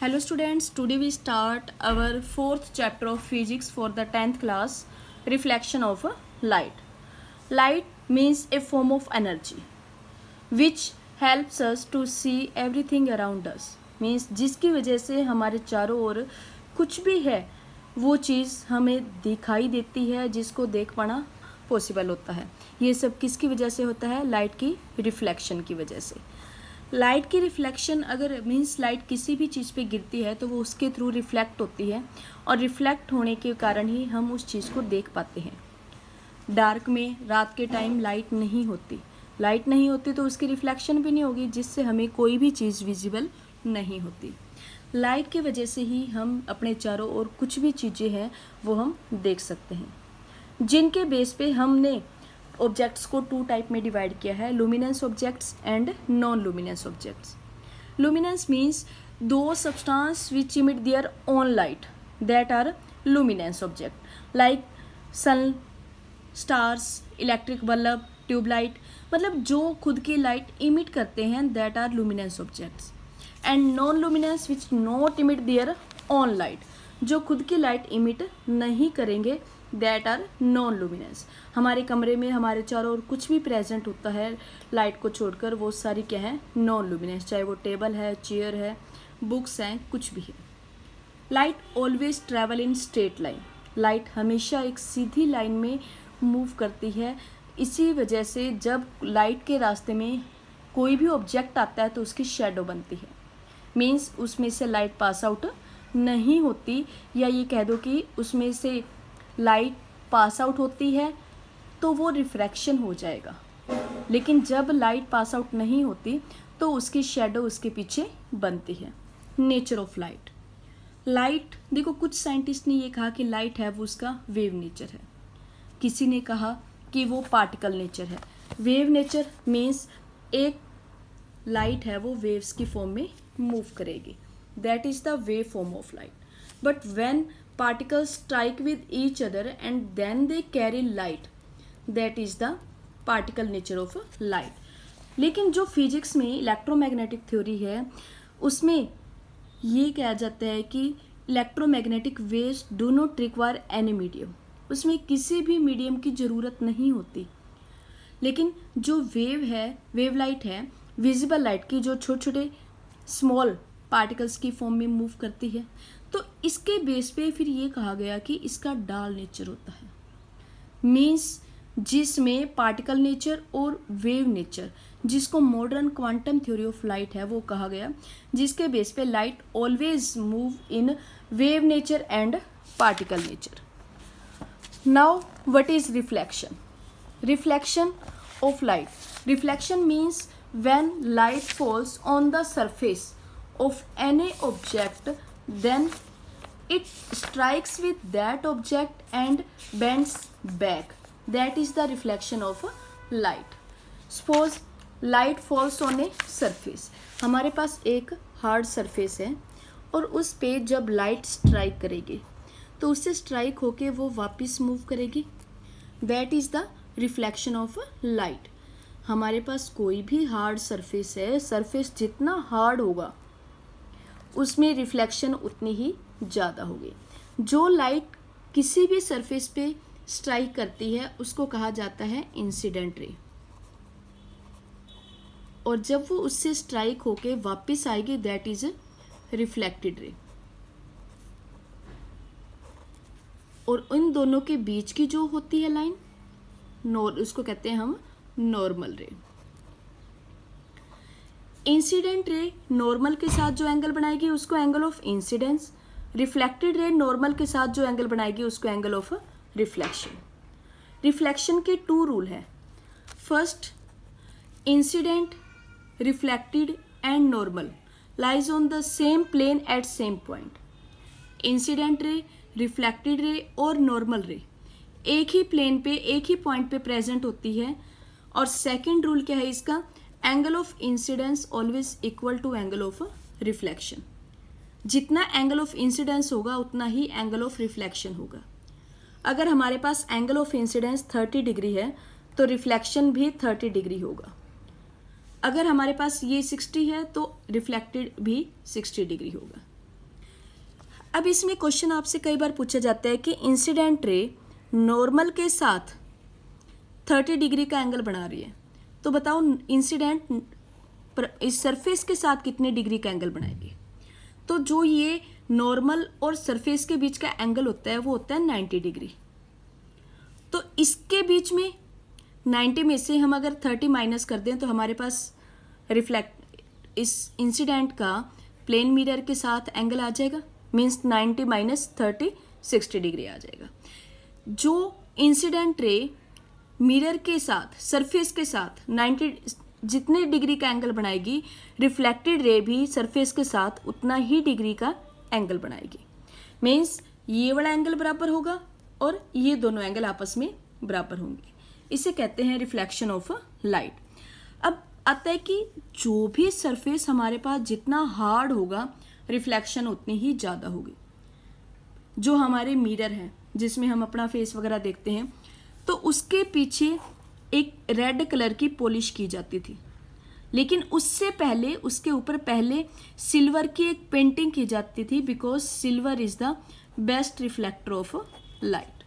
Hello students, today we start our fourth chapter of physics for the 10th class, reflection of light. Light means a form of energy which helps us to see everything around us. Means जिसकी वजह से हमारे चारों ओर कुछ भी है वो चीज़ हमें दिखाई देती है, जिसको देख पाना पॉसिबल होता है. ये सब किसकी वजह से होता है? लाइट की रिफ्लेक्शन की वजह से. लाइट की रिफ्लेक्शन अगर मीन्स लाइट किसी भी चीज़ पे गिरती है तो वो उसके थ्रू रिफ्लेक्ट होती है और रिफ्लेक्ट होने के कारण ही हम उस चीज़ को देख पाते हैं. डार्क में रात के टाइम लाइट नहीं होती तो उसकी रिफ्लेक्शन भी नहीं होगी, जिससे हमें कोई भी चीज़ विजिबल नहीं होती. लाइट की वजह से ही हम अपने चारों ओर कुछ भी चीज़ें हैं वो हम देख सकते हैं, जिनके बेस पे हमने ऑब्जेक्ट्स को टू टाइप में डिवाइड किया है, luminance objects and non luminance objects. Luminance means those substance which emit their own light that are luminous object like sun, stars, electric bulb, tube light. मतलब जो खुद की लाइट इमिट करते हैं that are luminance objects. And non luminance which not emit their own light, जो खुद की light emit नहीं करेंगे दैट आर नॉन लुमिनेंस. हमारे कमरे में हमारे चारों ओर कुछ भी प्रेजेंट होता है लाइट को छोड़कर, वो सारी क्या है? Non luminous. चाहे वो टेबल है, चेयर है, बुक्स हैं, कुछ भी है. Light always travel in straight line. Light हमेशा एक सीधी लाइन में मूव करती है. इसी वजह से जब लाइट के रास्ते में कोई भी ऑब्जेक्ट आता है तो उसकी शेडो बनती है. मीन्स उसमें से लाइट पास आउट नहीं होती, या ये कह दो कि उसमें से लाइट पास आउट होती है तो वो रिफ्रैक्शन हो जाएगा. लेकिन जब लाइट पास आउट नहीं होती तो उसकी शेडो उसके पीछे बनती है. Nature of light. लाइट देखो, कुछ साइंटिस्ट ने ये कहा कि लाइट है वो उसका वेव नेचर है. किसी ने कहा कि वो पार्टिकल नेचर है. वेव नेचर मीन्स एक लाइट है वो वेव्स की फॉर्म में मूव करेगी. That is the wave form of light. But when particles strike with each other and then they carry light, that is the particle nature of light. लेकिन जो physics में electromagnetic theory है उसमें ये कहा जाता है कि electromagnetic waves do not require any medium. उसमें किसी भी मीडियम की ज़रूरत नहीं होती. लेकिन जो वेव है, वेव लाइट है, विजिबल लाइट की, जो छोटे छोटे स्मॉल पार्टिकल्स की फॉर्म में मूव करती है, तो इसके बेस पे फिर ये कहा गया कि इसका डाल नेचर होता है. मीन्स जिसमें पार्टिकल नेचर और वेव नेचर, जिसको modern quantum theory of light है वो कहा गया, जिसके बेस पे light always move in wave nature and particle nature. Now what is reflection? Reflection of light. Reflection means when light falls on the surface of any object, then it strikes with that object and bends back. That is the reflection of light. Suppose light falls on a surface. हमारे पास एक hard surface है और उस पे जब light strike करेगी तो उससे स्ट्राइक होके वो वापस मूव करेगी. That is the reflection of light. हमारे पास कोई भी हार्ड सरफेस है, सरफेस जितना हार्ड होगा उसमें रिफ्लेक्शन उतनी ही ज़्यादा होगी. जो लाइट किसी भी सरफेस पे स्ट्राइक करती है उसको कहा जाता है इंसिडेंट रे, और जब वो उससे स्ट्राइक होके वापस आएगी दैट इज रिफ्लेक्टेड रे. और इन दोनों के बीच की जो होती है लाइन, उसको कहते हैं हम नॉर्मल रे. इंसिडेंट रे नॉर्मल के साथ जो एंगल बनाएगी उसको angle of incidence. Reflected ray normal के साथ जो एंगल बनाएगी उसको एंगल ऑफ रिफ्लेक्शन. रिफ्लेक्शन के टू रूल हैं. First, incident, reflected and normal lies on the same plane at same point. Incident ray, reflected ray और नॉर्मल रे एक ही प्लेन पे, एक ही पॉइंट पे प्रेजेंट होती है. और सेकेंड रूल क्या है इसका? Angle of incidence always equal to angle of reflection. जितना एंगल ऑफ इंसिडेंस होगा उतना ही एंगल ऑफ रिफ्लेक्शन होगा. अगर हमारे पास एंगल ऑफ इंसिडेंस 30 डिग्री है तो रिफ्लेक्शन भी 30 डिग्री होगा. अगर हमारे पास ये 60 है तो रिफ्लेक्टेड भी 60 डिग्री होगा. अब इसमें क्वेश्चन आपसे कई बार पूछा जाता है कि इंसिडेंट रे नॉर्मल के साथ 30 डिग्री का एंगल बना रही है, तो बताओ इंसिडेंट इस सरफेस के साथ कितने डिग्री का एंगल बनाएगी। तो जो ये नॉर्मल और सरफेस के बीच का एंगल होता है वो होता है 90 डिग्री। तो इसके बीच में 90 में से हम अगर 30 माइनस कर दें तो हमारे पास रिफ्लेक्ट इस इंसिडेंट का प्लेन मिरर के साथ एंगल आ जाएगा, मीन्स 90 माइनस 30 60 डिग्री आ जाएगा। जो इंसिडेंट रे मिरर के साथ सरफेस के साथ 90 जितने डिग्री का एंगल बनाएगी, रिफ्लेक्टेड रे भी सरफेस के साथ उतना ही डिग्री का एंगल बनाएगी। मीन्स ये वाला एंगल बराबर होगा और ये दोनों एंगल आपस में बराबर होंगे। इसे कहते हैं रिफ्लेक्शन ऑफ लाइट। अब आता है कि जो भी सरफेस हमारे पास जितना हार्ड होगा, रिफ्लेक्शन उतनी ही ज़्यादा होगी। जो हमारे मिरर हैं जिसमें हम अपना फेस वगैरह देखते हैं, तो उसके पीछे एक रेड कलर की पॉलिश की जाती थी, लेकिन उससे पहले उसके ऊपर पहले सिल्वर की एक पेंटिंग की जाती थी, because silver is the best reflector of light.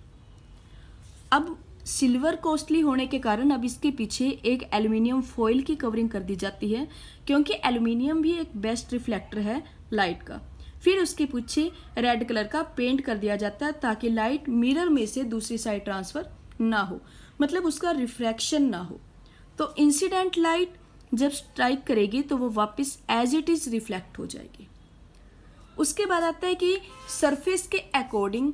अब सिल्वर कॉस्टली होने के कारण अब इसके पीछे एक एल्युमिनियम फॉइल की कवरिंग कर दी जाती है, क्योंकि एल्युमिनियम भी एक बेस्ट रिफ्लेक्टर है लाइट का। फिर उसके पीछे रेड कलर का पेंट कर दिया जाता है ताकि लाइट मिरर में से दूसरी साइड ट्रांसफ़र ना हो, मतलब उसका रिफ्रैक्शन ना हो। तो इंसिडेंट लाइट जब स्ट्राइक करेगी तो वो वापस एज इट इज़ रिफ्लेक्ट हो जाएगी। उसके बाद आता है कि सरफेस के अकॉर्डिंग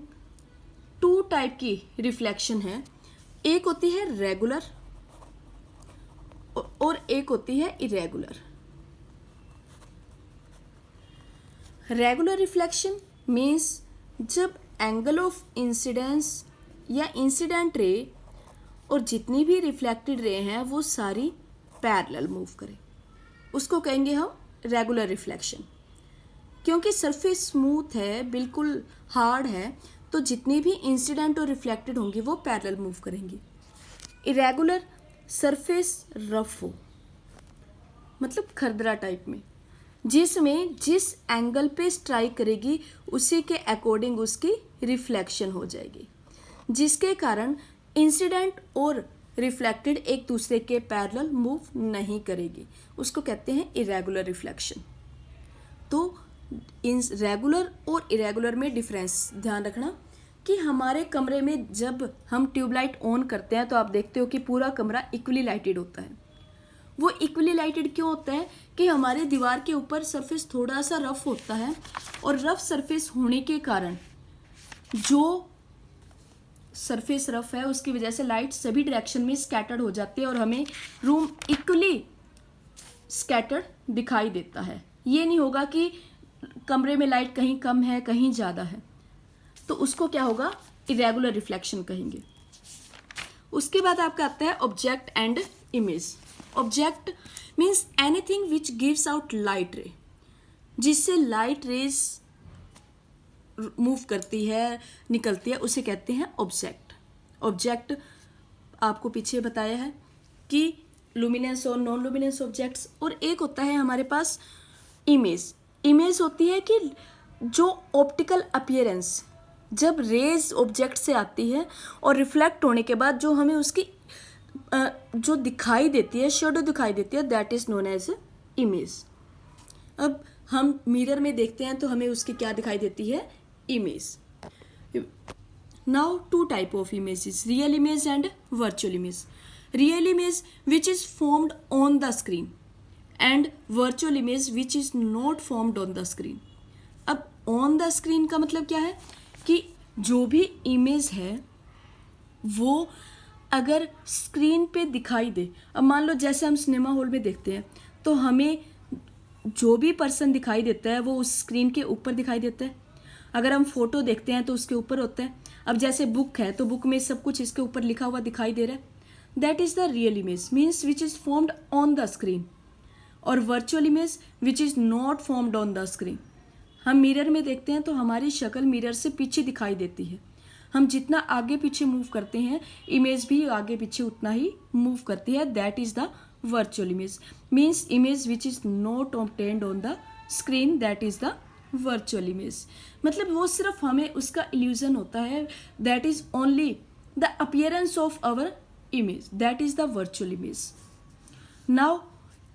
2 टाइप की रिफ्लेक्शन है। एक होती है रेगुलर और एक होती है इरेगुलर। रेगुलर रिफ्लेक्शन मीन्स जब एंगल ऑफ इंसिडेंस या इंसिडेंट रे और जितनी भी रिफ्लेक्टेड रे हैं वो सारी पैरेलल मूव करें, उसको कहेंगे हम रेगुलर रिफ्लेक्शन। क्योंकि सरफेस स्मूथ है, बिल्कुल हार्ड है, तो जितनी भी इंसिडेंट और रिफ्लेक्टेड होंगी वो पैरेलल मूव करेंगी। इरेगुलर सरफेस रफ हो, मतलब खरदरा टाइप में, जिसमें जिस एंगल पे स्ट्राइक करेगी उसी के अकॉर्डिंग उसकी रिफ्लेक्शन हो जाएगी, जिसके कारण इंसिडेंट और रिफ्लेक्टेड एक दूसरे के पैरेलल मूव नहीं करेगी, उसको कहते हैं इरेगुलर रिफ्लेक्शन। तो इन रेगुलर और इरेगुलर में डिफरेंस ध्यान रखना कि हमारे कमरे में जब हम ट्यूबलाइट ऑन करते हैं तो आप देखते हो कि पूरा कमरा इक्वली लाइटेड होता है। वो इक्वली लाइटेड क्यों होता है कि हमारे दीवार के ऊपर सरफेस थोड़ा सा रफ होता है, और रफ सरफेस होने के कारण जो सरफेस रफ है उसकी वजह से लाइट सभी डायरेक्शन में स्कैटर्ड हो जाती है और हमें रूम इक्वली स्कैटर्ड दिखाई देता है। ये नहीं होगा कि कमरे में लाइट कहीं कम है कहीं ज़्यादा है, तो उसको क्या होगा, इरेगुलर रिफ्लेक्शन कहेंगे। उसके बाद आपका आता है object and image. Object means anything which gives out light रे, जिससे लाइट रेज मूव करती है, निकलती है, उसे कहते हैं ऑब्जेक्ट। ऑब्जेक्ट आपको पीछे बताया है कि लुमिनेंस और नॉन लुमिनेंस ऑब्जेक्ट्स, और एक होता है हमारे पास इमेज। इमेज होती है कि जो ऑप्टिकल अपीयरेंस जब रेज ऑब्जेक्ट से आती है और रिफ्लेक्ट होने के बाद जो हमें उसकी जो दिखाई देती है, शेडो दिखाई देती है, that is known as image. अब हम मिरर में देखते हैं तो हमें उसकी क्या दिखाई देती है, image. Now 2 type of images, real image and virtual image. Real image which is formed on the screen and virtual image which is not formed on the screen. अब ऑन द स्क्रीन का मतलब क्या है कि जो भी image है वो अगर स्क्रीन पे दिखाई दे, अब मान लो जैसे हम सिनेमा हॉल में देखते हैं तो हमें जो भी पर्सन दिखाई देता है वो उस स्क्रीन के ऊपर दिखाई देता है। अगर हम फोटो देखते हैं तो उसके ऊपर होता है। अब जैसे बुक है तो बुक में सब कुछ इसके ऊपर लिखा हुआ दिखाई दे रहा है, that is the real image means which is formed on the screen. और virtual image which is not formed on the screen, हम मिरर में देखते हैं तो हमारी शक्ल मिरर से पीछे दिखाई देती है। हम जितना आगे पीछे मूव करते हैं इमेज भी आगे पीछे उतना ही मूव करती है, that is the virtual image means image which is not obtained on the screen, that is the virtual image, मतलब वो सिर्फ हमें उसका इल्यूजन होता है, that is only the appearance of our image, that is the virtual image. Now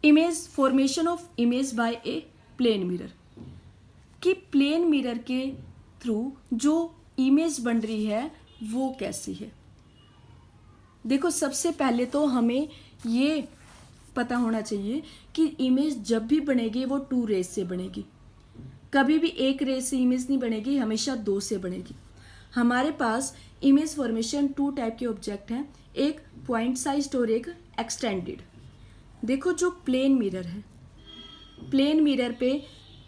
image, formation of image by a plane mirror, कि plane mirror के through जो इमेज बन रही है वो कैसी है. देखो सबसे पहले तो हमें ये पता होना चाहिए कि इमेज जब भी बनेगी वो 2 रेज से बनेगी, कभी भी एक रेज से इमेज नहीं बनेगी, हमेशा 2 से बनेगी. हमारे पास इमेज फॉर्मेशन 2 टाइप के ऑब्जेक्ट हैं, एक पॉइंट साइज्ड और एक एक्सटेंडेड. देखो जो प्लेन मिरर है, प्लेन मिरर पे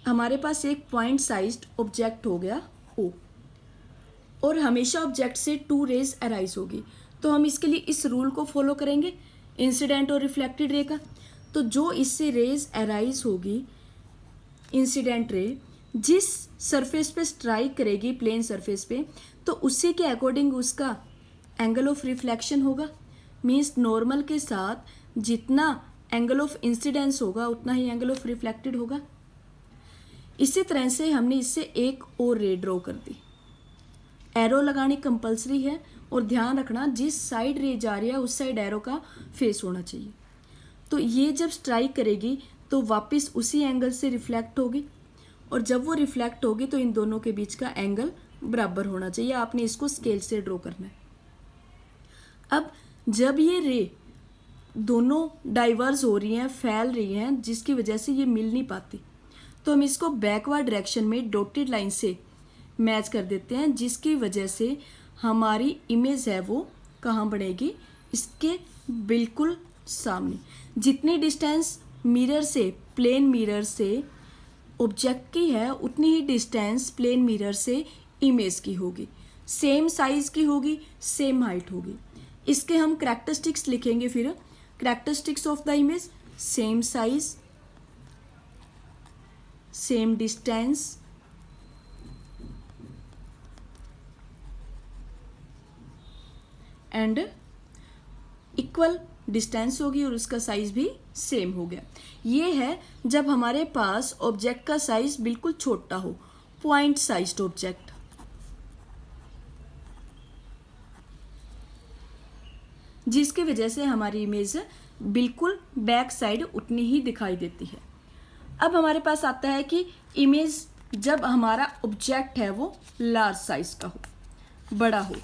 हमारे पास एक पॉइंट साइज्ड ऑब्जेक्ट हो गया O, और हमेशा ऑब्जेक्ट से 2 रेज अराइज होगी. तो हम इसके लिए इस रूल को फॉलो करेंगे, इंसिडेंट और रिफ्लेक्टेड रे का. तो जो इससे रेज अराइज होगी, इंसिडेंट रे जिस सरफेस पे स्ट्राइक करेगी प्लेन सरफेस पे, तो उसी के अकॉर्डिंग उसका एंगल ऑफ रिफ्लेक्शन होगा. मीन्स नॉर्मल के साथ जितना एंगल ऑफ इंसिडेंस होगा उतना ही एंगल ऑफ रिफ्लेक्टेड होगा. इसी तरह से हमने इससे एक और रे ड्रॉ कर दी. एरो लगानी कंपलसरी है, और ध्यान रखना जिस साइड रे जा रही है उस साइड एरो का फेस होना चाहिए. तो ये जब स्ट्राइक करेगी तो वापस उसी एंगल से रिफ्लेक्ट होगी, और जब वो रिफ्लेक्ट होगी तो इन दोनों के बीच का एंगल बराबर होना चाहिए. आपने इसको स्केल से ड्रॉ करना है. अब जब ये रे दोनों डाइवर्स हो रही हैं, फैल रही हैं, जिसकी वजह से ये मिल नहीं पाती, तो हम इसको बैकवर्ड डायरेक्शन में डॉटेड लाइन से मैच कर देते हैं, जिसकी वजह से हमारी इमेज है वो कहाँ बनेगी, इसके बिल्कुल सामने. जितनी डिस्टेंस मिरर से, प्लेन मिरर से ऑब्जेक्ट की है, उतनी ही डिस्टेंस प्लेन मिरर से इमेज की होगी. सेम साइज की होगी, सेम हाइट होगी. इसके हम कैरेक्टरिस्टिक्स लिखेंगे. फिर characteristics of the image, same size, same distance, and equal distance होगी, और उसका साइज भी सेम हो गया. ये है जब हमारे पास ऑब्जेक्ट का साइज बिल्कुल छोटा हो, पॉइंट साइज्ड ऑब्जेक्ट. जिसकी वजह से हमारी इमेज बिल्कुल बैक साइड उतनी ही दिखाई देती है. अब हमारे पास आता है कि इमेज जब हमारा ऑब्जेक्ट है वो लार्ज साइज का हो, बड़ा हो,